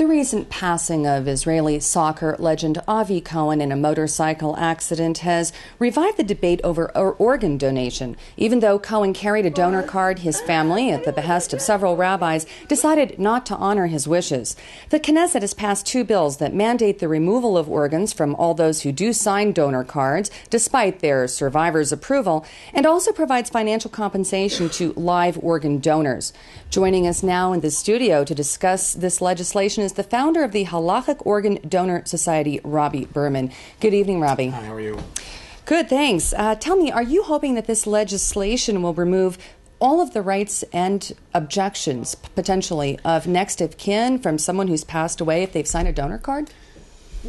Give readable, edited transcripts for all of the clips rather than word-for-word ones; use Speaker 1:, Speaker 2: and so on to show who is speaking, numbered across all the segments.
Speaker 1: The recent passing of Israeli soccer legend Avi Cohen in a motorcycle accident has revived the debate over organ donation. Even though Cohen carried a donor card, his family, at the behest of several rabbis, decided not to honor his wishes. The Knesset has passed two bills that mandate the removal of organs from all those who do sign donor cards, despite their survivors' approval, and also provides financial compensation to live organ donors. Joining us now in the studio to discuss this legislation is the founder of the Halachic Organ Donor Society, Rabbi Berman. Good evening, Rabbi.
Speaker 2: Hi, how are you?
Speaker 1: Good, thanks. Tell me, are you hoping that this legislation will remove all of the rights and objections, potentially, of next of kin from someone who's passed away if they've signed a donor card?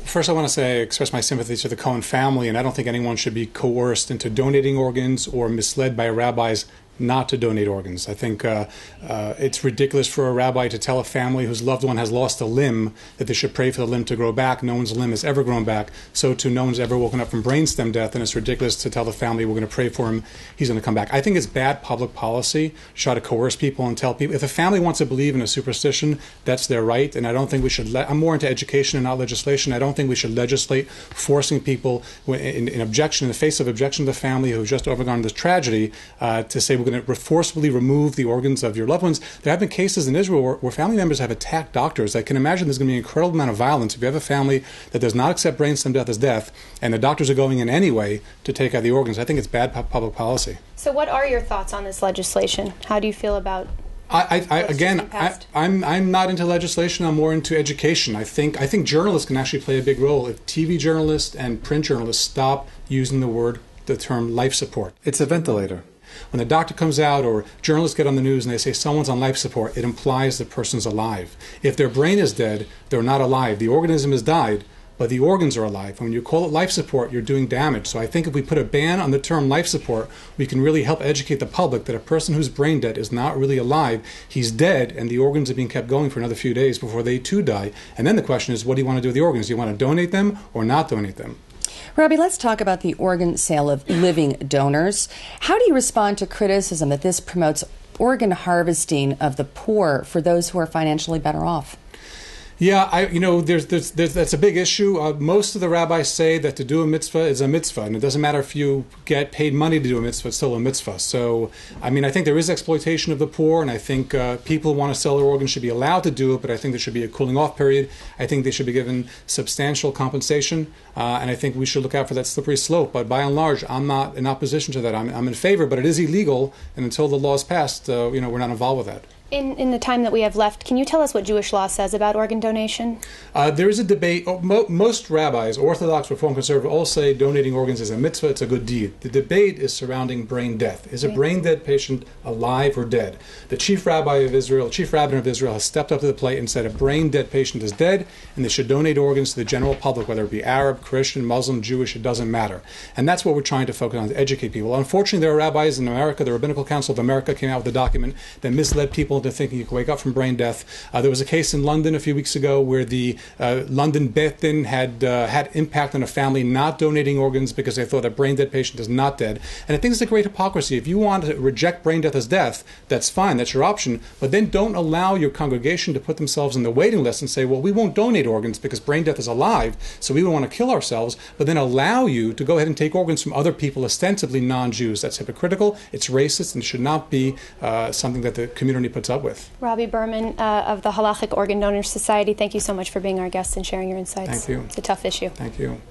Speaker 2: First, I want to express my sympathy to the Cohen family, and I don't think anyone should be coerced into donating organs or misled by rabbis not to donate organs. I think it's ridiculous for a rabbi to tell a family whose loved one has lost a limb that they should pray for the limb to grow back. No one's limb has ever grown back. So too, no one's ever woken up from brainstem death, and it's ridiculous to tell the family we're going to pray for him, he's going to come back. I think it's bad public policy to try to coerce people and tell people. If a family wants to believe in a superstition, that's their right, and I don't think we should I'm more into education and not legislation. I don't think we should legislate forcing people in the face of objection to the family who've just overgone this tragedy to say we're going to forcibly remove the organs of your loved ones. There have been cases in Israel where family members have attacked doctors. I can imagine there's going to be an incredible amount of violence if you have a family that does not accept brainstem death as death, and the doctors are going in anyway to take out the organs. I think it's bad public policy.
Speaker 3: So what are your thoughts on this legislation? How do you feel about
Speaker 2: I'm not into legislation. I'm more into education. I think journalists can actually play a big role. If TV journalists and print journalists stop using the term life support, it's a ventilator. When the doctor comes out or journalists get on the news and they say someone's on life support, it implies the person's alive. If their brain is dead, they're not alive. The organism has died, but the organs are alive. And when you call it life support, you're doing damage. So I think if we put a ban on the term life support, we can really help educate the public that a person who's brain dead is not really alive. He's dead, and the organs are being kept going for another few days before they too die. And then the question is, what do you want to do with the organs? Do you want to donate them or not donate them?
Speaker 1: Rabbi, let's talk about the organ sale of living donors. How do you respond to criticism that this promotes organ harvesting of the poor for those who are financially better off?
Speaker 2: Yeah, that's a big issue. Most of the rabbis say that to do a mitzvah is a mitzvah, and it doesn't matter if you get paid money to do a mitzvah, it's still a mitzvah. So, I think there is exploitation of the poor, and I think people who want to sell their organs should be allowed to do it, but I think there should be a cooling off period. I think they should be given substantial compensation, and I think we should look out for that slippery slope. But by and large, I'm not in opposition to that. I'm in favor, but it is illegal, and until the law is passed, we're not involved with that.
Speaker 3: In the time that we have left, can you tell us what Jewish law says about organ donation?
Speaker 2: There is a debate. Most rabbis, Orthodox, Reform, Conservative, all say donating organs is a mitzvah, it's a good deed. The debate is surrounding brain death. Is a brain dead patient alive or dead? The chief rabbin of Israel has stepped up to the plate and said a brain dead patient is dead, and they should donate organs to the general public, whether it be Arab, Christian, Muslim, Jewish, it doesn't matter. And that's what we're trying to focus on, to educate people. Unfortunately, there are rabbis in America, the Rabbinical Council of America came out with a document that misled people into thinking you can wake up from brain death. There was a case in London a few weeks ago where the London Beth Din had impact on a family not donating organs because they thought a brain dead patient is not dead. And I think it's a great hypocrisy. If you want to reject brain death as death, that's fine, that's your option, but then don't allow your congregation to put themselves in the waiting list and say, well, we won't donate organs because brain death is alive, so we don't want to kill ourselves, but then allow you to go ahead and take organs from other people, ostensibly non-Jews. That's hypocritical, it's racist, and it should not be something that the community puts up with.
Speaker 3: Rabbi Berman of the Halachic Organ Donor Society, thank you so much for being our guest and sharing your insights.
Speaker 2: Thank you.
Speaker 3: It's a tough issue.
Speaker 2: Thank you.